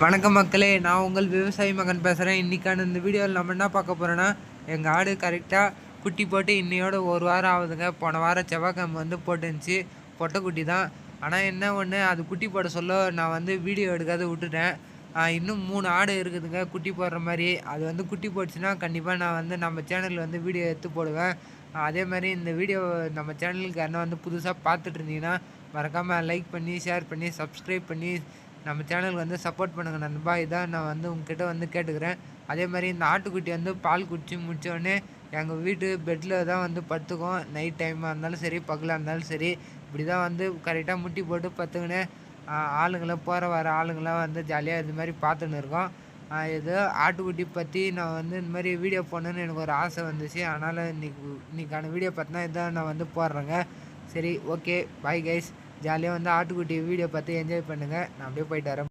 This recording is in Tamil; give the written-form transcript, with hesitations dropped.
வணக்கம் மக்களே, நான் உங்கள் விவசாயி மகன் பேசுகிறேன். இன்றைக்கான இந்த வீடியோவில் நம்ம என்ன பார்க்க போகிறோன்னா, எங்கள் ஆடு கரெக்டாக குட்டி போட்டு இன்னையோட ஒரு வாரம் ஆகுதுங்க. போன வாரம் செவ்வாய்க்கிழமை வந்து போட்டுருந்துச்சு. பொட்டைக்குட்டி தான். ஆனால் என்ன ஒன்று, அது குட்டி போட சொல்ல நான் வந்து வீடியோ எடுக்காத விட்டுட்டேன். இன்னும் 3 ஆடு இருக்குதுங்க குட்டி போடுற மாதிரி. அது வந்து குட்டி போட்டுச்சுன்னா கண்டிப்பாக நான் வந்து நம்ம சேனலில் வந்து வீடியோ எடுத்து போடுவேன். அதே மாதிரி இந்த வீடியோ நம்ம சேனலுக்கு யாருன்னா வந்து புதுசாக பார்த்துட்டு இருந்தீங்கன்னா மறக்காமல் லைக் பண்ணி, ஷேர் பண்ணி, சப்ஸ்கிரைப் பண்ணி நம்ம சேனலுக்கு வந்து சப்போர்ட் பண்ணுங்கள் நண்பா. இதான் நான் வந்து உங்ககிட்ட வந்து கேட்டுக்கிறேன். அதே மாதிரி இந்த ஆட்டுக்குட்டி வந்து பால் குடிச்சு முடித்தோடனே எங்கள் வீட்டு பெட்டில் தான் வந்து படுத்துக்கும். நைட் டைமாக இருந்தாலும் சரி, பகலாக இருந்தாலும் சரி, இப்படி தான் வந்து கரெக்டாக முட்டி போட்டு படுத்துக்கின்னு ஆளுங்களாம் போகிற வர ஆளுங்களாம் வந்து ஜாலியாக இது மாதிரி பார்த்துன்னு இருக்கோம். ஏதோ ஆட்டுக்குட்டி பற்றி நான் வந்து இந்த மாதிரி வீடியோ போடணுன்னு எனக்கு ஒரு ஆசை வந்துச்சு. அதனால் இன்றைக்கான வீடியோ பார்த்தினா இதான் நான் வந்து போடுறேங்க. சரி, ஓகே, பாய் கைஸ். ஜாலியாக வந்து ஆட்டுக்குட்டி வீடியோ பார்த்து என்ஜாய் பண்ணுங்கள். நான் அப்படியே போயிட்டு வரேன்.